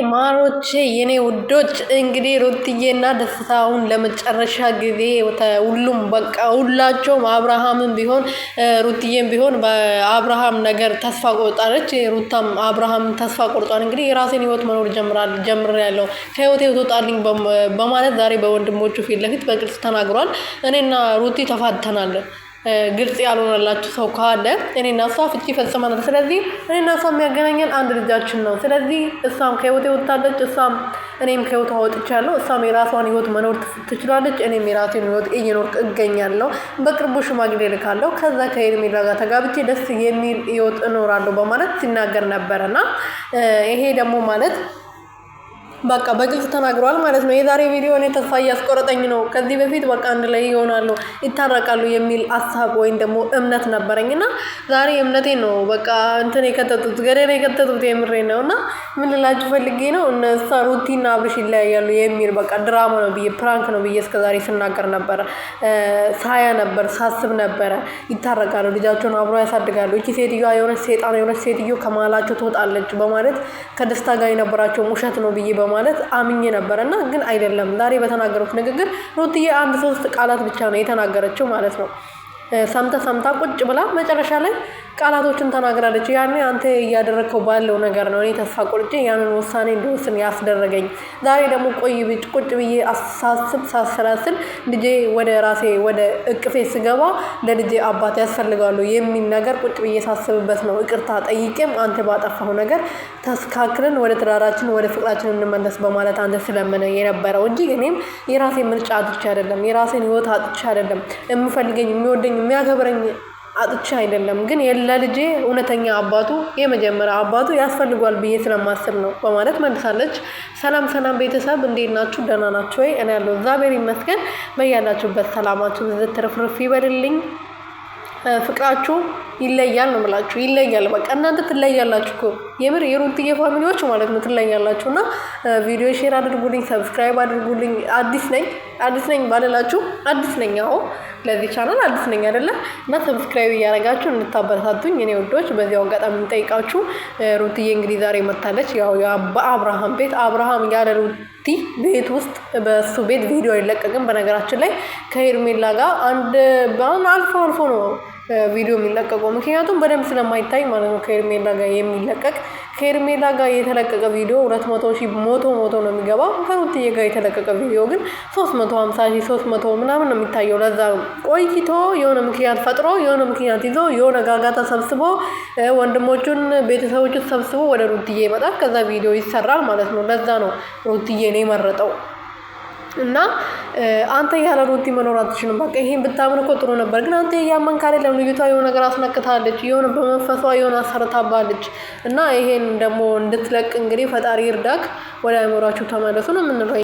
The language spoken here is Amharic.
ማሮቼ የኔ ውዶች እንግዲህ ሩትዬና ደስታውን ለመጨረሻ ጊዜ ሁሉም በቃ ሁላቸውም አብርሃምም ቢሆን ሩትዬም ቢሆን በአብርሃም ነገር ተስፋ ቆርጣለች። ሩታም አብርሃም ተስፋ ቆርጧል። እንግዲህ የራሴን ህይወት መኖር ጀምሬያለሁ ከህይወቴ ትወጣልኝ በማለት ዛሬ በወንድሞቹ ፊት ለፊት በግልጽ ተናግሯል። እኔና ሩቲ ተፋተናል። ግልጽ ያልሆነላችሁ ሰው ካለ እኔና እሷ ፍቺ ፈጽመናል። ስለዚህ እኔና እሷ የሚያገናኘን አንድ ልጃችን ነው። ስለዚህ እሷም ከህይወት ወጥታለች፣ እኔም ከህይወቷ ወጥቻለሁ። እሷም የራሷን ህይወት መኖር ትችላለች፣ እኔም የራሴን ህይወት እየኖርኩ እገኛለሁ። በቅርቡ ሽማግሌ ልካለሁ፣ ከዛ ከሄርሜላ ጋር ተጋብቼ ደስ የሚል ህይወት እኖራለሁ በማለት ሲናገር ነበረና ይሄ ደግሞ ማለት በቃ በግልጽ ተናግሯል ማለት ነው። የዛሬ ቪዲዮ እኔ ተስፋ እያስቆረጠኝ ነው። ከዚህ በፊት በቃ አንድ ላይ ይሆናሉ ይታረቃሉ የሚል ሀሳብ ወይም ደግሞ እምነት ነበረኝና ዛሬ እምነቴ ነው በቃ እንትን የከተቱት ገደል የከተቱት የምሬ ነውና ምን ልላችሁ ፈልጌ ነው እነሱ ሩቲና አብርሽ ይለያያሉ የሚል በቃ ድራማ ነው ብዬ ፕራንክ ነው ብዬ እስከዛሬ ስናገር ነበር። ሳያ ነበር ሳስብ ነበረ ይታረቃሉ፣ ልጃቸውን አብሮ ያሳድጋሉ። እቺ ሴትዮ የሆነች ሴጣን የሆነች ሴትዮ ከመሀላቸው ትወጣለች በማለት ከደስታ ጋር የነበራቸው ውሸት ነው ብዬ ማለት አምኜ ነበርና ግን አይደለም። ዛሬ በተናገሩት ንግግር ሩትዬ 1-3 ቃላት ብቻ ነው የተናገረችው ማለት ነው። ሰምታ ቁጭ ብላ መጨረሻ ላይ ቃላቶችን ተናግራለች። ያኔ አንተ እያደረከው ባለው ነገር ነው እኔ ተስፋ ቆርጬ ያንን ውሳኔ እንድወስን ያስደረገኝ። ዛሬ ደግሞ ቁጭ ብዬ ሳሰላስል ልጄ ወደ ራሴ ወደ እቅፌ ስገባ ለልጄ አባት ያስፈልጋሉ የሚል ነገር ቁጭ ብዬ ሳስብበት ነው ይቅርታ ጠይቄም አንተ ባጠፋው ነገር ተስካክለን ወደ ትዳራችን ወደ ፍቅራችን እንመለስ በማለት አንተ ስለምን የነበረው እንጂ እኔም የራሴን ምርጫ አጥቼ አይደለም፣ የራሴን ህይወት አጥቼ አይደለም፣ የምፈልገኝ የሚወደኝ የሚያከብረኝ አጥቼ አይደለም። ግን ለልጄ እውነተኛ አባቱ የመጀመሪያ አባቱ ያስፈልጓል ብዬ ስለማስብ ነው በማለት መልሳለች። ሰላም ቤተሰብ እንዴት ናችሁ? ደህና ናችሁ ወይ? እኔ ያለው እግዚአብሔር ይመስገን። በያላችሁበት ሰላማችሁ ብዝት ትርፍርፍ ይበልልኝ። ፍቅራችሁ ይለያል ነው የምላችሁ። ይለያል በቃ እናንተ ትለያላችሁ እኮ የምር የሩትዬ ፋሚሊዎች ማለት ነው ትለያላችሁና ቪዲዮ ሼር አድርጉልኝ፣ ሰብስክራይብ አድርጉልኝ። አዲስ ነኝ ባልላችሁ አዲስ ነኝ። አዎ ለዚህ ቻናል አዲስ ነኝ አይደለ? እና ሰብስክራይብ እያደረጋችሁ እንድታበረታቱኝ እኔ ወዶች በዚያው አጋጣሚ እንጠይቃችሁ። ሩትዬ እንግዲህ ዛሬ መታለች። ያው በአብርሃም ቤት አብርሃም ያለ ሩቲ ቤት ውስጥ በሱ ቤት ቪዲዮ አይለቀቅም። በነገራችን ላይ ከሄርሜላ ጋር አልፎ ነው ቪዲዮ የሚለቀቀው፣ ምክንያቱም በደንብ ስለማይታይ ማለት ነው። ከሄርሜላ ጋር የሚለቀቅ ከሄርሜላ ጋር የተለቀቀ ቪዲዮ 200,000 ሞቶ ነው የሚገባው። ከሩትዬ ጋር የተለቀቀ ቪዲዮ ግን 350,000 300 ምናምን ነው የሚታየው። ለዛ ቆይቶ የሆነ ምክንያት ፈጥሮ የሆነ ምክንያት ይዞ የሆነ ጋጋታ ሰብስቦ ወንድሞቹን ቤተሰቦቹን ሰብስቦ ወደ ሩትዬ ይመጣል። ከዛ ቪዲዮ ይሰራል ማለት ነው። ለዛ ነው ሩትዬ ነው የመረጠው። እና አንተ ያለ ሩቲ መኖር አትችልም። በቃ ይሄን ብታምን እኮ ጥሩ ነበር። ግን አንተ ያመንክ አይደለም። ልጅቷ የሆነ ነገር አስነክታለች፣ የሆነ በመንፈሷ የሆነ አሰርታባለች። እና ይሄን ደግሞ እንድትለቅ እንግዲህ ፈጣሪ ይርዳክ። ወደ አእምሯችሁ ተመለሱ ነው የምንለው።